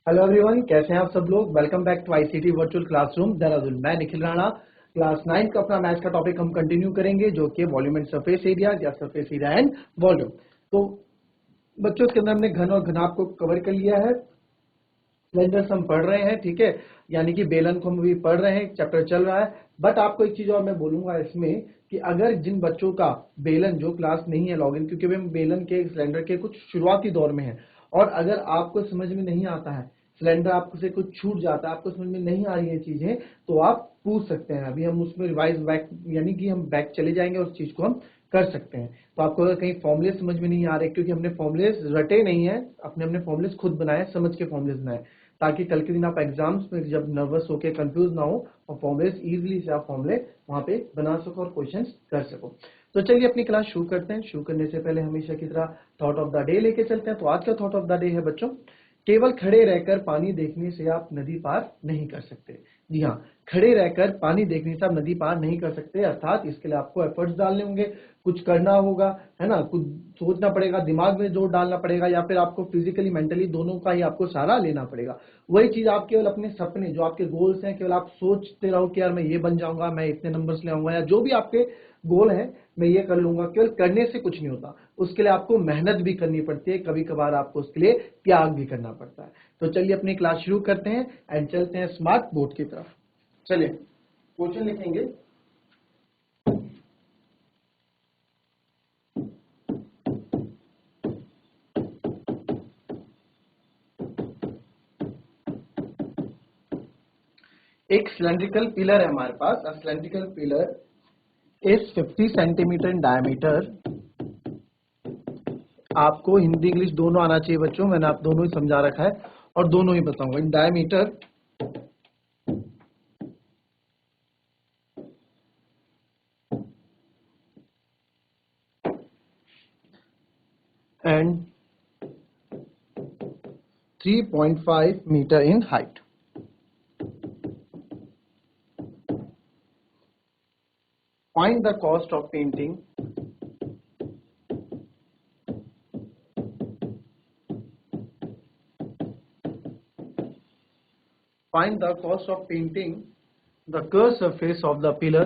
Hello everyone, कैसे हैं आप सब लोग। Welcome back to ICT virtual classroom Dehradun. मैं निखिल राणा। क्लास 9 का अपना मैथ्स का टॉपिक हम कंटिन्यू करेंगे, जो कि वॉल्यूम एंड सरफेस एरिया या सरफेस एरिया एंड वॉल्यूम। तो बच्चों, इसके अंदर हमने घन और घनाभ को कवर कर लिया है। सिलेंडर्स हम पढ़ रहे हैं, ठीक है, यानी कि बेलन को हम भी पढ़ रहे हैं, चैप्टर चल रहा है। बट आपको एक चीज और मैं बोलूंगा इसमें कि अगर जिन बच्चों का बेलन जो क्लास नहीं है लॉगिन, क्योंकि हम बेलन के सिलेंडर के कुछ शुरुआती दौर में है, और अगर आपको समझ में नहीं आता है, सिलेंडर आपको से कुछ छूट जाता है, आपको समझ में नहीं आ रही है चीजें, तो आप पूछ सकते हैं। अभी हम उसमें रिवाइज बैक, यानी कि हम बैक चले जाएंगे और उस चीज को हम कर सकते हैं। तो आपको अगर कहीं फॉर्मुले समझ में नहीं आ रहे, क्योंकि हमने फॉर्मुले रटे नहीं है, हमने फॉर्मुले खुद बनाए, समझ के फॉर्मुले बनाए, ताकि कल के दिन आप एग्जाम्स में जब नर्वस होकर कंफ्यूज ना हो और फॉर्मुले इजीली से आप फॉर्मुले वहां पे बना सको और क्वेश्चंस कर सको। तो चलिए अपनी क्लास शुरू करते हैं। शुरू करने से पहले हमेशा की तरह थॉट ऑफ द डे लेके चलते हैं। तो आज का थॉट ऑफ द डे है बच्चों, केवल खड़े रहकर पानी देखने से आप नदी पार नहीं कर सकते। जी हाँ, खड़े रहकर पानी देखने से आप नदी पार नहीं कर सकते, अर्थात इसके लिए आपको एफर्ट्स डालने होंगे, कुछ करना होगा, है ना, कुछ सोचना पड़ेगा, दिमाग में जोर डालना पड़ेगा, या फिर आपको फिजिकली मेंटली दोनों का ही आपको सहारा लेना पड़ेगा। वही चीज आप केवल अपने सपने, जो आपके गोल्स हैं, केवल आप सोचते रहो कि यार मैं ये बन जाऊंगा, मैं इतने नंबर्स ले आऊंगा, या जो भी आपके गोल है मैं ये कर लूंगा, केवल करने से कुछ नहीं होता। उसके लिए आपको मेहनत भी करनी पड़ती है, कभी कभार आपको उसके लिए त्याग भी करना पड़ता है। तो चलिए अपनी क्लास शुरू करते हैं एंड चलते हैं स्मार्ट बोर्ड की तरफ। चलिए क्वेश्चन लिखेंगे। एक सिलेंड्रिकल पिलर है हमारे पास। A cylindrical pillar is 50 centimetre in diameter. आपको हिंदी इंग्लिश दोनों आना चाहिए बच्चों, मैंने आप दोनों ही समझा रखा है और दोनों ही बताऊंगा। In diameter and 3.5 metre in height. Find the cost of painting the curved surface of the pillar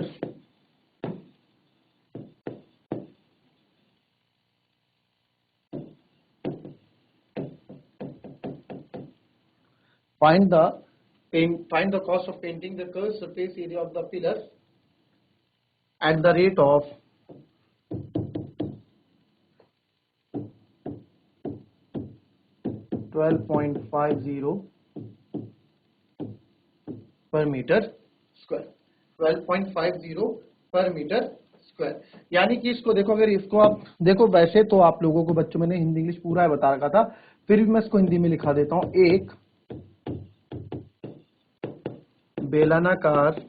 find the cost of painting the curved surface area of the pillar at the rate of 12.50 पर metre square. 12.50 पर metre square, यानी कि इसको देखो, अगर इसको आप देखो, वैसे तो आप लोगों को बच्चों मैंने हिंदी इंग्लिश पूरा बता रखा था, फिर भी मैं इसको हिंदी में लिखा देता हूं। एक बेलनाकार,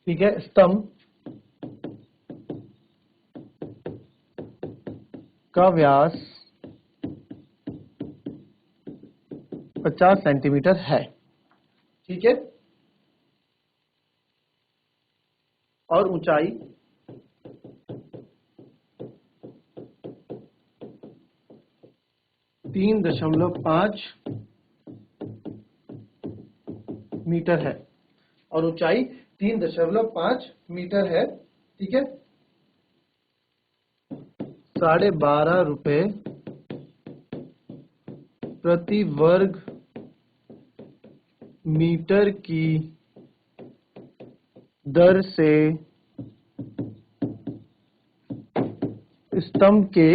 ठीक है, स्तंभ का व्यास 50 सेंटीमीटर है, ठीक है, और ऊंचाई 3.5 मीटर है, और ऊंचाई 3.5 मीटर है, ठीक है। 12.5 रुपए प्रति वर्ग मीटर की दर से स्तंभ के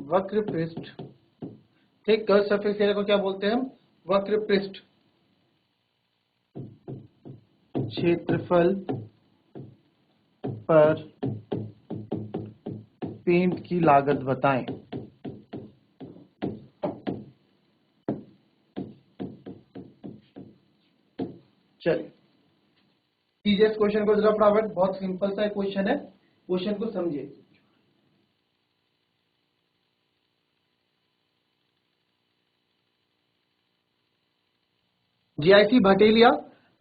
वक्र पृष्ठ, ठीक, कर्व सरफेस एरिया को क्या बोलते हैं हम? वक्र पृष्ठ क्षेत्रफल पर पेंट की लागत बताएं। चलिए कीजिए इस क्वेश्चन को जरा फटाफट, बहुत सिंपल सा क्वेश्चन है, क्वेश्चन को समझिए। जीआईसी भटेलिया,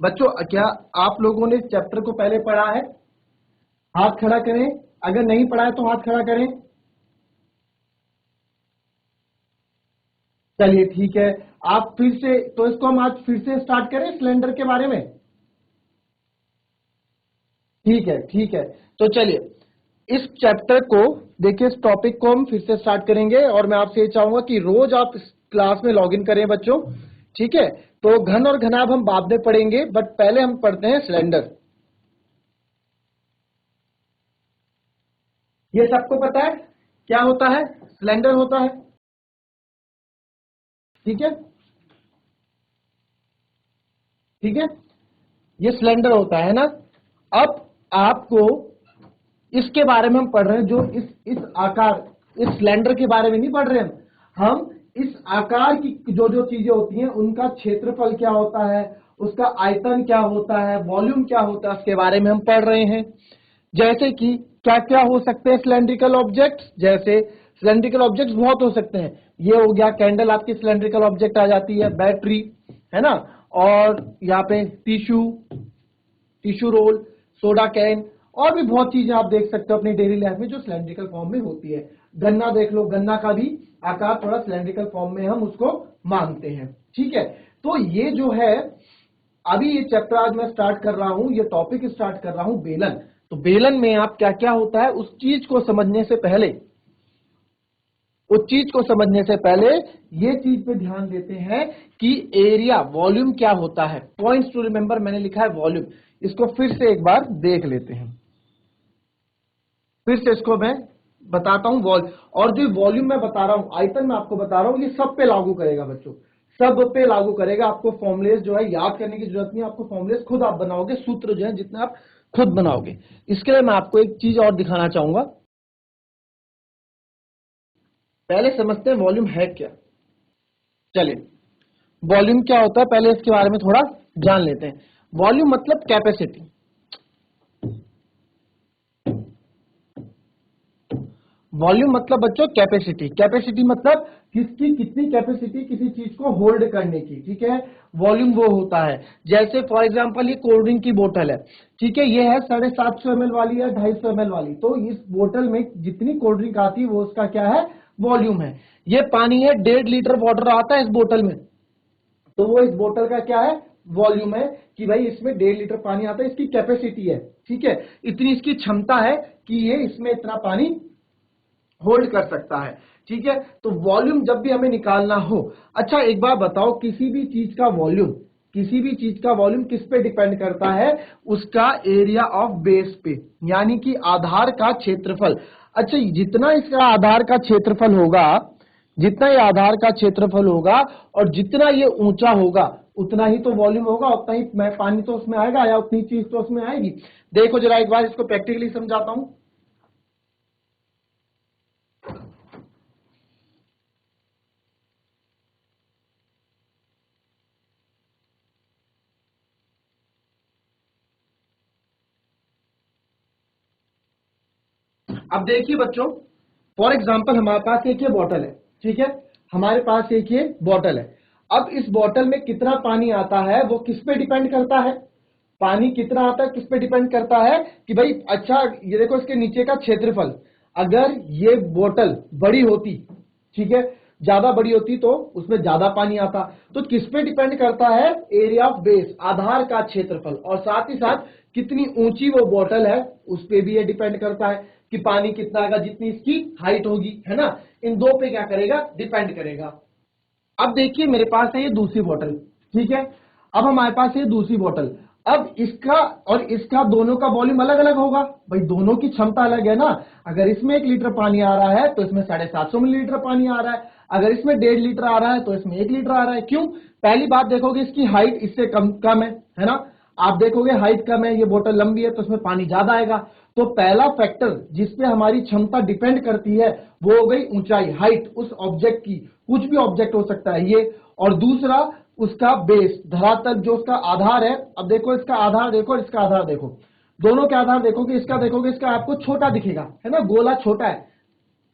बच्चों क्या आप लोगों ने चैप्टर को पहले पढ़ा है? हाथ खड़ा करें, अगर नहीं पढ़ा है तो हाथ खड़ा करें। चलिए ठीक है, आप फिर से, तो इसको हम आज फिर से स्टार्ट करें सिलेंडर के बारे में। ठीक है ठीक है, तो चलिए इस चैप्टर को देखिए, इस टॉपिक को हम फिर से स्टार्ट करेंगे और मैं आपसे ये चाहूंगा कि रोज आप इस क्लास में लॉग इन करें बच्चों। ठीक है, तो घन और घनाभ हम बाद में पढ़ेंगे, बट पहले हम पढ़ते हैं सिलेंडर। ये सबको पता है क्या होता है? सिलेंडर होता है। ठीक है ठीक है, ये सिलेंडर होता है ना। अब आपको इसके बारे में हम पढ़ रहे हैं, जो इस आकार, इस सिलेंडर के बारे में नहीं पढ़ रहे हम इस आकार की जो जो चीजें होती हैं उनका क्षेत्रफल क्या होता है, उसका आयतन क्या होता है, वॉल्यूम क्या होता है, उसके बारे में हम पढ़ रहे हैं। जैसे कि क्या क्या हो सकते हैं सिलेंड्रिकल ऑब्जेक्ट्स, जैसे सिलेंड्रिकल ऑब्जेक्ट्स बहुत हो सकते हैं। ये हो गया कैंडल, आपकी सिलेंड्रिकल ऑब्जेक्ट आ जाती है, बैटरी है ना, और यहाँ पे tissue, tissue role, soda can, और भी बहुत चीजें आप देख सकते हो अपनी डेली लाइफ में जो सिलेंड्रिकल फॉर्म में होती है। गन्ना देख लो, गन्ना का भी आकार थोड़ा सिलेंड्रिकल फॉर्म में हम उसको मानते हैं। ठीक है, तो ये जो है, अभी ये चैप्टर आज मैं स्टार्ट कर रहा हूं, ये टॉपिक स्टार्ट कर रहा हूं बेलन। तो बेलन में आप क्या क्या होता है उस चीज को समझने से पहले, उस चीज को समझने से पहले ये चीज पे ध्यान देते हैं कि एरिया, वॉल्यूम क्या होता है। पॉइंट्स टू रिमेंबर मैंने लिखा है वॉल्यूम, इसको फिर से एक बार देख लेते हैं। फिर से इसको मैं बताता हूं और जो वॉल्यूम मैं बता रहा हूं, आयतन मैं आपको बता रहा हूं, ये सब पे लागू करेगा बच्चों, सब पे लागू करेगा। आपको फॉर्मुलेस जो है याद करने की जरूरत नहीं, आपको फॉर्मुलेस खुद आप बनाओगे, सूत्र जो है जितने आप खुद बनाओगे। इसके लिए मैं आपको एक चीज और दिखाना चाहूंगा। पहले समझते हैं वॉल्यूम है क्या। चलिए, वॉल्यूम क्या होता है पहले इसके बारे में थोड़ा जान लेते हैं। वॉल्यूम मतलब कैपेसिटी। वॉल्यूम मतलब बच्चों कैपेसिटी, कैपेसिटी मतलब किसकी कितनी कैपेसिटी किसी चीज को होल्ड करने की। ठीक है, वॉल्यूम वो होता है, जैसे फॉर एग्जांपल ये कोल्ड ड्रिंक की बोतल है। ठीक है, ये है 750 ml वाली या 250 ml वाली, तो इस बोतल में जितनी कोल्ड ड्रिंक आती है वो उसका क्या है, वॉल्यूम है। ये पानी है, 1.5 लीटर वाटर आता है इस बोतल में, तो वो इस बोतल का क्या है, वॉल्यूम है, कि भाई इसमें 1.5 लीटर पानी आता है, इसकी कैपेसिटी है। ठीक है, इतनी इसकी क्षमता है कि ये इसमें इतना पानी होल्ड कर सकता है। ठीक है, तो वॉल्यूम जब भी हमें निकालना हो, अच्छा एक बार बताओ, किसी भी चीज का वॉल्यूम, किसी भी चीज का वॉल्यूम किस पे डिपेंड करता है, उसका एरिया ऑफ बेस पे, यानी कि आधार का क्षेत्रफल। अच्छा, जितना इसका आधार का क्षेत्रफल होगा, जितना ये आधार का क्षेत्रफल होगा और जितना ये ऊंचा होगा, उतना ही तो वॉल्यूम होगा, उतना ही पानी तो उसमें आएगा, या उतनी चीज तो उसमें आएगी। देखो जरा एक बार इसको प्रैक्टिकली समझाता हूं। अब देखिए बच्चों, फॉर एग्जाम्पल हमारे पास एक ये बॉटल है। ठीक है, हमारे पास एक ये बॉटल है। अब इस बॉटल में कितना पानी आता है वो किस पे डिपेंड करता है, पानी कितना आता है किस पे डिपेंड करता है, कि भाई अच्छा ये देखो इसके नीचे का क्षेत्रफल, अगर ये बोतल बड़ी होती, ठीक है, ज्यादा बड़ी होती तो उसमें ज्यादा पानी आता। तो किस पे डिपेंड करता है, एरिया ऑफ बेस, आधार का क्षेत्रफल, और साथ ही साथ कितनी ऊंची वो बोतल है उस पे भी ये डिपेंड करता है कि पानी कितना आएगा, जितनी इसकी हाइट होगी, है ना। इन दो पे क्या करेगा, डिपेंड करेगा। अब देखिए मेरे पास है ये दूसरी बोतल। ठीक है, अब हमारे पास ये दूसरी बोतल, अब इसका और इसका दोनों का वॉल्यूम अलग अलग होगा, भाई दोनों की क्षमता अलग है ना। अगर इसमें 1 लीटर पानी आ रहा है तो इसमें 750 मिलीलीटर पानी आ रहा है, अगर इसमें 1.5 लीटर आ रहा है तो इसमें 1 लीटर आ रहा है। क्यों, पहली बात देखोगे इसकी हाइट इससे कम कम है ना, आप देखोगे हाइट कम है, ये बोतल लंबी है तो इसमें पानी ज्यादा आएगा। तो पहला फैक्टर जिसपे हमारी क्षमता डिपेंड करती है वो हो गई ऊंचाई, हाइट उस ऑब्जेक्ट की, कुछ भी ऑब्जेक्ट हो सकता है ये। और दूसरा उसका बेस, धरातल जो उसका आधार है। अब देखो इसका आधार देखो, इसका आधार देखो, दोनों के आधार देखोगे, इसका आपको छोटा दिखेगा, है ना, गोला छोटा है,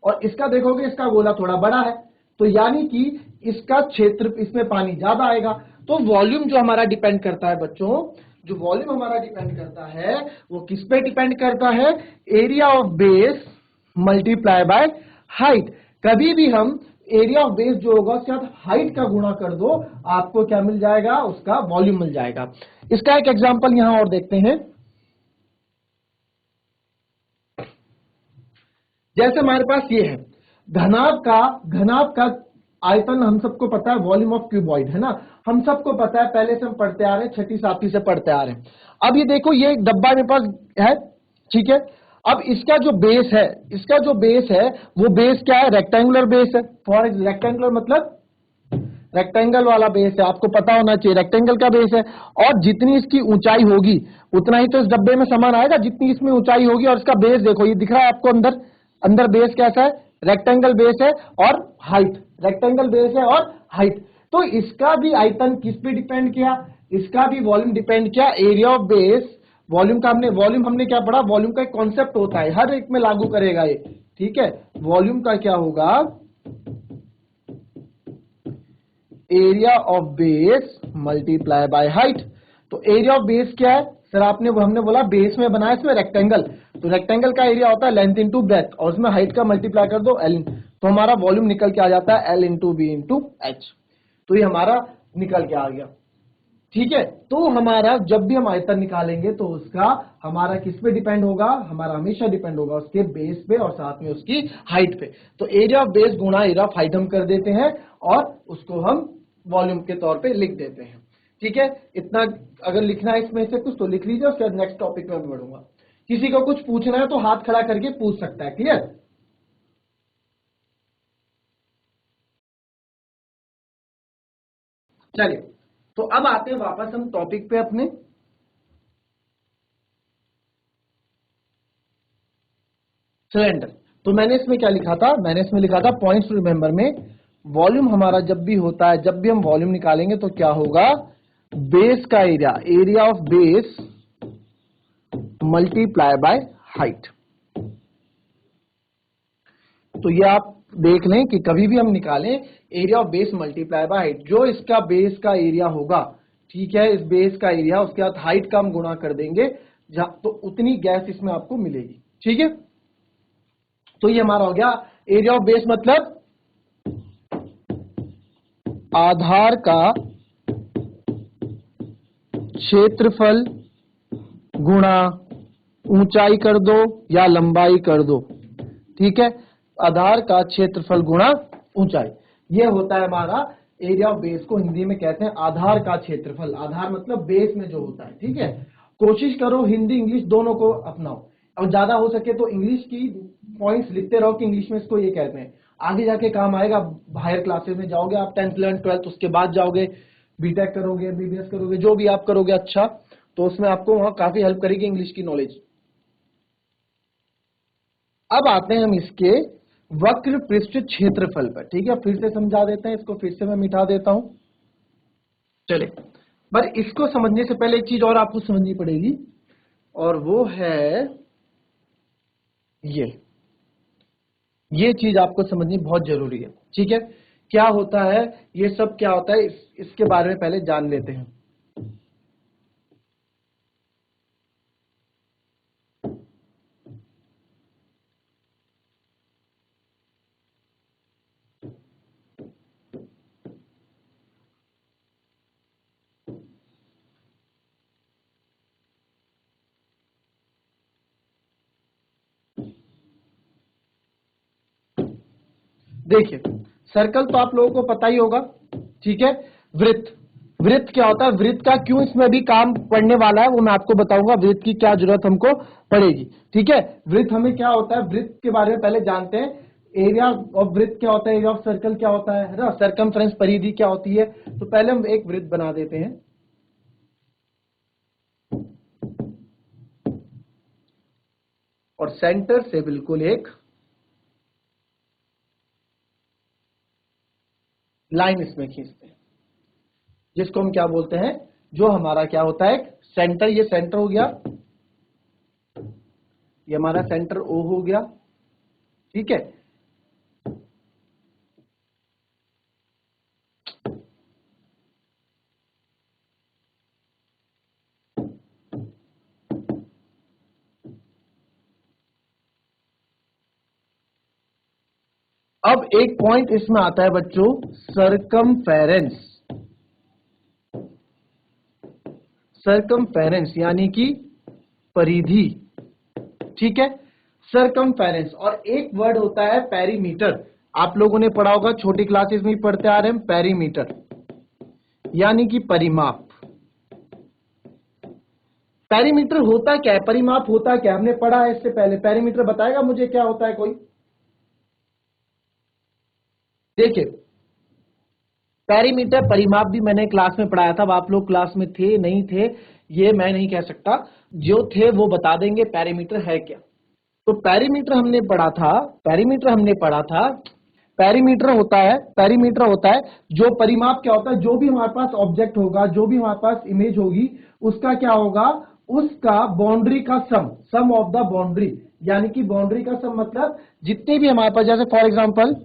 और इसका देखोगे इसका गोला थोड़ा बड़ा है, तो यानी कि इसका क्षेत्र, इसमें पानी ज्यादा आएगा। तो वॉल्यूम जो हमारा डिपेंड करता है बच्चों, जो वॉल्यूम हमारा डिपेंड करता है वो किस पे डिपेंड करता है, area of base multiply by height. कभी भी हम एरिया ऑफ बेस जो होगा उसके साथ हाइट का गुणा कर दो, आपको क्या मिल जाएगा, उसका वॉल्यूम मिल जाएगा। इसका एक एग्जांपल यहां और देखते हैं। जैसे हमारे पास ये है घनाभ का आयतन, हम सबको पता है वॉल्यूम ऑफ क्यूबॉइड है ना, हम सबको पता है, पहले से हम पढ़ते आ रहे हैं, छठी सातवीं से पढ़ते आ रहे हैं। अब ये देखो, ये एक डब्बा मेरे पास है, ठीक है। अब इसका जो बेस है वो बेस क्या है, रेक्टेंगुलर बेस है। फॉर रेक्टेंगुलर मतलब रेक्टेंगल वाला बेस है, आपको पता होना चाहिए रेक्टेंगल का बेस है। और जितनी इसकी ऊंचाई होगी उतना ही तो इस डब्बे में सामान आएगा, जितनी इसमें ऊंचाई होगी। और इसका बेस देखो, ये दिख रहा है आपको अंदर, अंदर बेस कैसा है, रेक्टेंगल बेस है और हाइट, रेक्टेंगल बेस है और हाइट। तो इसका भी आयतन किस पे डिपेंड किया, इसका भी वॉल्यूम डिपेंड किया। एरिया ऑफ बेस, वॉल्यूम हमने क्या पढ़ा, वॉल्यूम का एक कॉन्सेप्ट होता है, हर एक में लागू करेगा ये, ठीक है। वॉल्यूम का क्या होगा, area of base multiply by height. तो एरिया ऑफ बेस क्या है सर, हमने बोला बेस में बनाया इसमें रेक्टेंगल, तो रेक्टेंगल का एरिया होता है लेंथ इंटू ब्रेथ, और उसमें हाइट का मल्टीप्लाई कर दो एल, तो हमारा वॉल्यूम निकल के आ जाता है L into B into H. तो ये हमारा निकल के आ गया, ठीक है। तो हमारा जब भी हम आयतन निकालेंगे तो उसका हमारा किस पे डिपेंड होगा, हमारा हमेशा डिपेंड होगा उसके बेस पे और साथ में उसकी हाइट पे। तो एरिया ऑफ बेस गुणा एरिया ऑफ हाइट हम कर देते हैं और उसको हम वॉल्यूम के तौर पे लिख देते हैं, ठीक है। इतना अगर लिखना है इसमें से कुछ तो लिख लीजिए, उसके बाद नेक्स्ट टॉपिक में बढ़ूंगा। किसी को कुछ पूछना है तो हाथ खड़ा करके पूछ सकता है, क्लियर। चलिए, तो अब आते हैं वापस हम टॉपिक पे अपने। सिलेंडर, तो मैंने इसमें क्या लिखा था, मैंने इसमें लिखा था पॉइंट्स टू रिमेंबर में, वॉल्यूम हमारा जब भी होता है, जब भी हम वॉल्यूम निकालेंगे तो क्या होगा, बेस का area, area of base multiply by height. तो ये आप देख लें कि कभी भी हम निकालें area of base multiply by height, जो इसका बेस का एरिया होगा, ठीक है, इस बेस का एरिया, उसके बाद हाइट का हम गुणा कर देंगे, तो उतनी गैस इसमें आपको मिलेगी, ठीक है। तो ये हमारा हो गया एरिया ऑफ बेस, मतलब आधार का क्षेत्रफल गुणा ऊंचाई कर दो या लंबाई कर दो, ठीक है। आधार का क्षेत्रफल गुणा ऊंचाई, ये होता है हमारा एरिया ऑफ बेस, को हिंदी में कहते हैं आधार का क्षेत्रफल। आधार मतलब बेस में जो होता है, ठीक है। कोशिश करो हिंदी इंग्लिश दोनों को अपनाओ, और ज्यादा हो सके तो इंग्लिश की पॉइंट्स लिखते रहो कि इंग्लिश में इसको ये कहते हैं, आगे जाके काम आएगा। हायर क्लासेस में जाओगे आप, 10th 11th 12th, उसके बाद जाओगे बीटेक करोगे, बीबीएस करोगे, जो भी आप करोगे, अच्छा, तो उसमें आपको वहां काफी हेल्प करेगी इंग्लिश की नॉलेज। अब आते हैं हम इसके वक्र पृष्ठ क्षेत्रफल पर, ठीक है। फिर से समझा देते हैं इसको, फिर से मैं मिटा देता हूं, चले। पर इसको समझने से पहले एक चीज और आपको समझनी पड़ेगी, और वो है ये ये चीज आपको समझनी बहुत जरूरी है, ठीक है। क्या होता है, ये सब क्या होता है, इसके बारे में पहले जान लेते हैं। देखिए, सर्कल तो आप लोगों को पता ही होगा, ठीक है। वृत्त, वृत्त क्या होता है, वृत्त का क्यों इसमें भी काम पड़ने वाला है वो मैं आपको बताऊंगा, वृत्त की क्या जरूरत हमको पड़ेगी, ठीक है। वृत्त हमें क्या होता है, वृत्त के बारे में पहले जानते हैं। एरिया ऑफ वृत्त क्या होता है, एरिया ऑफ सर्कल क्या होता है ना, सरकमफ्रेंस परिधि क्या होती है। तो पहले हम एक वृत्त बना देते हैं, और सेंटर से बिल्कुल एक लाइन इसमें खींचते हैं, जिसको हम क्या बोलते हैं, जो हमारा क्या होता है, एक सेंटर, ये सेंटर हो गया, ये हमारा सेंटर ओ हो गया, ठीक है। अब एक पॉइंट इसमें आता है बच्चों, सरकमफेरेंस। सरकमफेरेंस यानी कि परिधि, ठीक है, सरकमफेरेंस। और एक वर्ड होता है पेरीमीटर, आप लोगों ने पढ़ा होगा, छोटी क्लासेस में पढ़ते आ रहे हैं, पेरीमीटर यानी कि परिमाप। पेरीमीटर होता क्या है, परिमाप होता क्या, हमने पढ़ा है इससे पहले। पेरीमीटर बताएगा मुझे क्या होता है कोई? देखिए, पेरीमीटर परिमाप भी मैंने क्लास में पढ़ाया था। अब आप लोग क्लास में थे नहीं थे ये मैं नहीं कह सकता, जो थे वो बता देंगे पेरीमीटर है क्या। तो पेरीमीटर हमने पढ़ा था, पेरीमीटर हमने पढ़ा था, पेरीमीटर होता है, पेरीमीटर होता है जो परिमाप क्या होता है, जो भी हमारे पास ऑब्जेक्ट होगा, जो भी हमारे पास इमेज होगी, उसका क्या होगा, उसका बाउंड्री का सम ऑफ द बाउंड्री। यानी कि बाउंड्री का सम मतलब जितने भी हमारे पास, जैसे फॉर एग्जांपल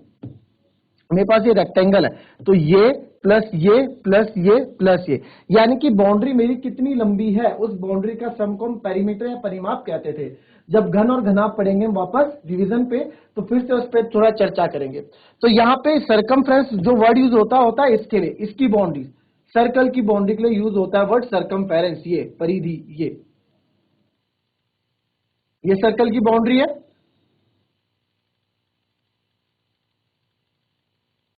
मेरे पास ये रेक्टेंगल है, तो ये प्लस ये प्लस ये प्लस ये, यानी कि बाउंड्री मेरी कितनी लंबी है, उस बाउंड्री का सम को हम पेरीमीटर या परिमाप कहते थे। जब घन और घनाप पढ़ेंगे वापस रिवीजन पे, तो फिर से उस पर थोड़ा चर्चा करेंगे। तो यहाँ पे सरकमफ्रेंस जो वर्ड यूज होता है इसके लिए, इसकी बाउंड्री, सर्कल की बाउंड्री के लिए यूज होता है वर्ड सरकमफेरेंस, ये परिधि, ये सर्कल की बाउंड्री है,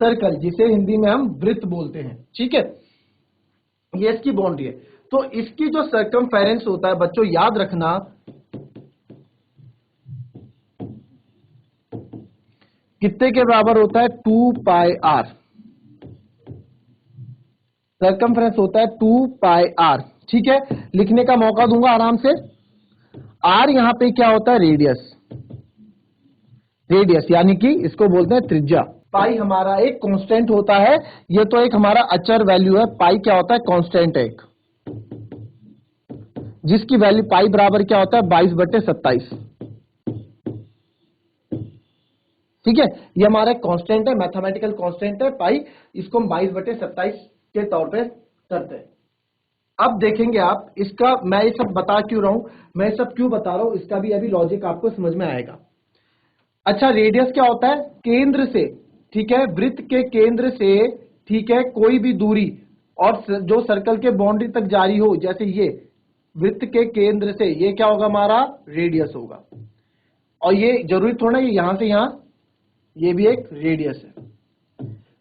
सर्कल जिसे हिंदी में हम वृत्त बोलते हैं, ठीक है, ये इसकी बाउंड्री है। तो इसकी जो सर्कमफेरेंस होता है बच्चों, याद रखना, कितने के बराबर होता है, 2 पाई आर। सर्कमफ्रेंस होता है 2 पाई आर, ठीक है। लिखने का मौका दूंगा आराम से। आर यहां पे क्या होता है, रेडियस, रेडियस यानी कि इसको बोलते हैं त्रिज्या। पाई हमारा एक कांस्टेंट होता है, ये तो एक हमारा अचर वैल्यू है। पाई क्या होता है, कांस्टेंट है एक, जिसकी वैल्यू पाई बराबर क्या होता है, 22/27, ठीक है। ये हमारा कांस्टेंट है, मैथमेटिकल कांस्टेंट है पाई, इसको हम 22/27 के तौर पे करते हैं। अब देखेंगे आप इसका, मैं ये सब बता क्यों रहा हूं, मैं सब क्यों बता रहा हूं, इसका भी अभी लॉजिक आपको समझ में आएगा। अच्छा, रेडियस क्या होता है, केंद्र से, ठीक है, वृत्त के केंद्र से, ठीक है, कोई भी दूरी और जो सर्कल के बाउंड्री तक जारी हो, जैसे ये वृत्त के केंद्र से, ये क्या होगा, हमारा रेडियस होगा। और ये जरूरी थोड़ा ये यहां से यहां, ये भी एक रेडियस है,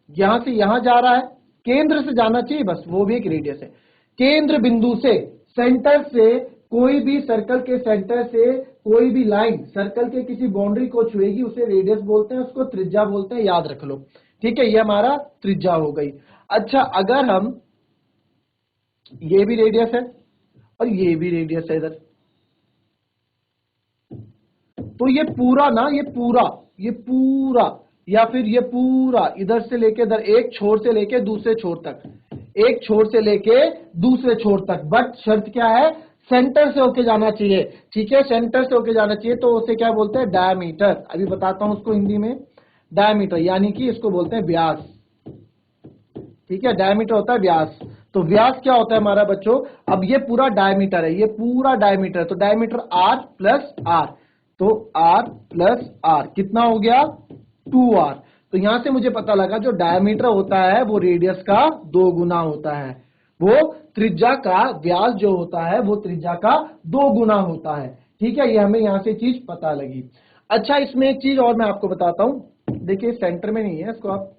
यहां से यहां जा रहा है, केंद्र से जाना चाहिए बस, वो भी एक रेडियस है। केंद्र बिंदु से, सेंटर से, कोई भी सर्कल के सेंटर से कोई भी लाइन सर्कल के किसी बाउंड्री को छुएगी, उसे रेडियस बोलते हैं, उसको त्रिज्या बोलते हैं, याद रख लो, ठीक है। ये हमारा त्रिज्या हो गई। अच्छा, अगर हम, ये भी रेडियस है और ये भी रेडियस है इधर, तो ये पूरा ना, ये पूरा या फिर ये पूरा इधर से लेके इधर, एक छोर से लेके दूसरे छोर तक, एक छोर से लेके दूसरे छोर तक, बट शर्त क्या है, सेंटर से होके जाना चाहिए, ठीक है, सेंटर से होके जाना चाहिए। तो उसे क्या बोलते हैं, डायमीटर। अभी बताता हूं उसको हिंदी में, डायमीटर यानी कि इसको बोलते हैं व्यास, ठीक है, डायमीटर होता है व्यास। तो व्यास क्या होता है हमारा बच्चों, अब ये पूरा डायमीटर है, ये पूरा डायमीटर है, तो डायमीटर आर प्लस आर, तो आर प्लस आर कितना हो गया, 2r। तो यहां से मुझे पता लगा जो डायमीटर होता है वो रेडियस का 2 गुना होता है, वो त्रिज्या का, व्यास जो होता है वो त्रिज्या का 2 गुना होता है, ठीक है। ये हमें यहां से चीज पता लगी। अच्छा, इसमें एक चीज और मैं आपको बताता हूं, देखिए सेंटर में नहीं है, इसको आप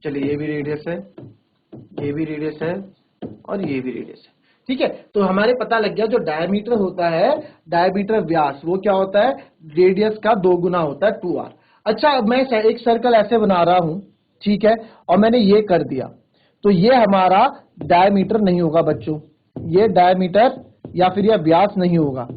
चलिए, ये भी रेडियस है, ये भी रेडियस है और ये भी रेडियस है, ठीक है। तो हमारे पता लग गया जो डायमीटर होता है, डायमीटर व्यास, वो क्या होता है, रेडियस का 2 गुना होता है, 2r। अच्छा, अब मैं एक सर्कल ऐसे बना रहा हूं, ठीक है, और मैंने ये कर दिया, तो ये हमारा डायमीटर नहीं होगा बच्चों, ये डायमीटर या फिर यह व्यास नहीं होगा,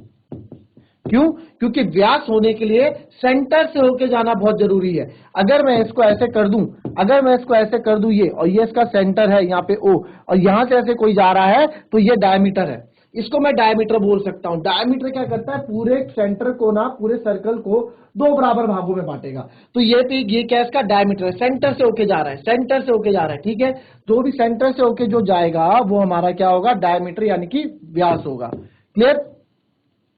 क्यों? क्योंकि व्यास होने के लिए सेंटर से होके जाना बहुत जरूरी है। अगर मैं इसको ऐसे कर दूं, अगर मैं इसको ऐसे कर दूं ये, और ये इसका सेंटर है यहाँ पे O, और यहां से ऐसे कोई जा रहा है तो ये डायमीटर है, इसको मैं डायमीटर बोल सकता हूं। डायमीटर क्या करता है? पूरे सेंटर को ना, पूरे सर्कल को दो बराबर भागों में बांटेगा। तो ये क्या इसका डायमीटर है, सेंटर से होके जा रहा है, सेंटर से होके जा रहा है, ठीक है। जो भी सेंटर से होके जो जाएगा वो हमारा क्या होगा? डायमीटर यानी कि व्यास होगा। क्लियर?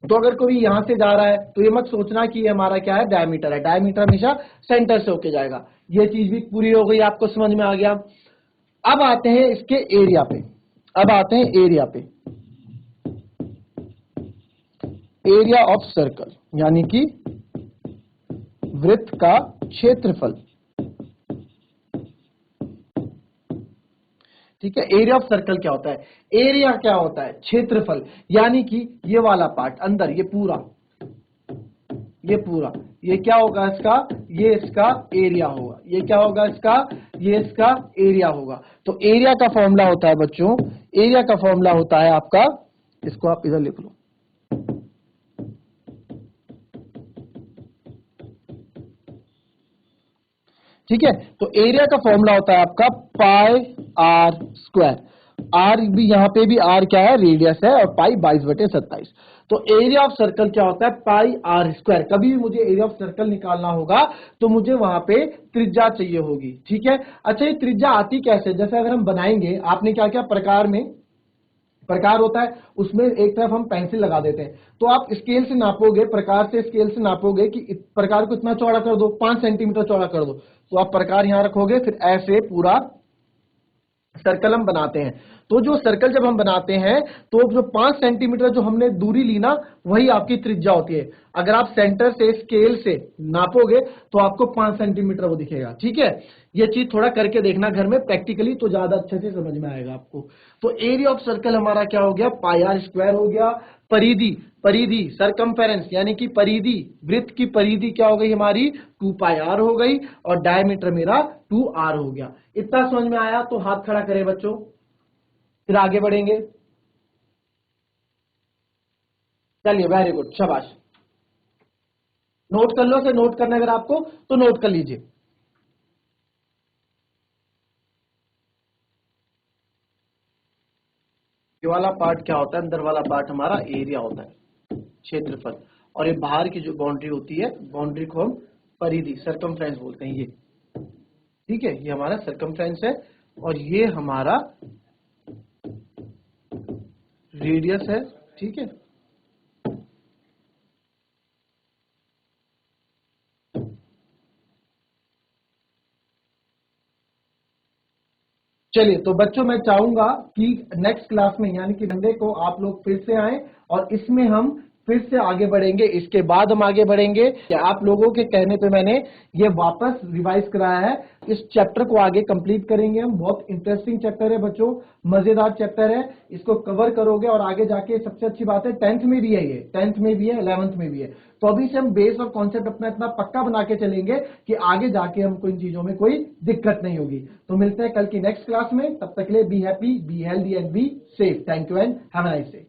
तो अगर कोई यहां से जा रहा है तो ये मत सोचना कि ये हमारा क्या है? डायमीटर है। डायमीटर हमेशा सेंटर से होके जाएगा। ये चीज भी पूरी हो गई, आपको समझ में आ गया। अब आते हैं इसके एरिया पे, अब आते हैं एरिया पे। एरिया ऑफ सर्कल यानी कि वृत्त का क्षेत्रफल, ठीक है। एरिया ऑफ सर्कल क्या होता है? एरिया क्या होता है? क्षेत्रफल, यानी कि ये वाला पार्ट अंदर, ये पूरा, ये क्या होगा इसका? ये इसका एरिया होगा। ये क्या होगा इसका? ये इसका एरिया होगा। तो एरिया का फॉर्मूला होता है बच्चों, एरिया का फॉर्मूला होता है आपका, इसको आप इधर लिख लो, ठीक है। तो एरिया का फॉर्मूला होता है आपका पाई आर स्क्वायर। आर भी, यहां पे भी आर क्या है? रेडियस है, और पाई 22/27। तो एरिया ऑफ सर्कल क्या होता है? पाई आर स्क्वायर। कभी भी मुझे एरिया ऑफ सर्कल निकालना होगा तो मुझे वहां पे त्रिज्या चाहिए होगी, ठीक है। अच्छा, ये त्रिज्या आती कैसे? जैसे अगर हम बनाएंगे, आपने क्या क्या प्रकार में प्रकार होता है, उसमें एक तरफ हम पेंसिल लगा देते हैं, तो आप स्केल से नापोगे, प्रकार से स्केल से नापोगे कि प्रकार को इतना चौड़ा कर दो, 5 सेंटीमीटर चौड़ा कर दो, तो आप प्रकार यहां रखोगे, फिर ऐसे पूरा सर्कल हम बनाते हैं। तो जो सर्कल जब हम बनाते हैं तो जो 5 सेंटीमीटर जो हमने दूरी ली ना, वही आपकी त्रिज्या होती है। अगर आप सेंटर से स्केल से नापोगे तो आपको 5 सेंटीमीटर वो दिखेगा, ठीक है। ये चीज थोड़ा करके देखना घर में प्रैक्टिकली, तो ज्यादा अच्छे से समझ में आएगा आपको। तो एरिया ऑफ सर्कल हमारा क्या हो गया? पाई आर स्क्वायर हो गया। परिधि, परिधि सरकमफेरेंस यानी कि परिधि, वृत्त की परिधि क्या हो गई हमारी? 2 पाई आर हो गई, और डायमीटर मेरा 2 आर हो गया। इतना समझ में आया? तो हाथ खड़ा करें बच्चों, फिर आगे बढ़ेंगे। चलिए, वेरी गुड, शाबाश। नोट कर लो, से नोट करना अगर आपको तो नोट कर लीजिए। ये वाला पार्ट क्या होता है? अंदर वाला पार्ट हमारा एरिया होता है, क्षेत्रफल। और ये बाहर की जो बाउंड्री होती है, बाउंड्री को हम परिधि, सरकमफ्रेंस बोलते हैं, ये, ठीक है। ये हमारा सरकमफ्रेंस है, और ये हमारा रेडियस है, ठीक है। चलिए, तो बच्चों मैं चाहूंगा कि नेक्स्ट क्लास में यानी कि मंडे को आप लोग फिर से आएं, और इसमें हम फिर से आगे बढ़ेंगे। इसके बाद हम आगे बढ़ेंगे कि आप लोगों के कहने पे मैंने ये वापस रिवाइज कराया है। इस चैप्टर को आगे कंप्लीट करेंगे हम। बहुत इंटरेस्टिंग चैप्टर है बच्चों, मजेदार चैप्टर है। इसको कवर करोगे और आगे जाके सबसे अच्छी बात है 10th में भी है, ये 10th में भी है, 11th में भी है। तो अभी से हम बेस और कॉन्सेप्ट अपना इतना पक्का बना के चलेंगे कि आगे जाके हमको इन चीजों में कोई दिक्कत नहीं होगी। तो मिलते हैं कल की नेक्स्ट क्लास में। तब तक के लिए be happy, be healthy and be safe. Thank you and have a nice day.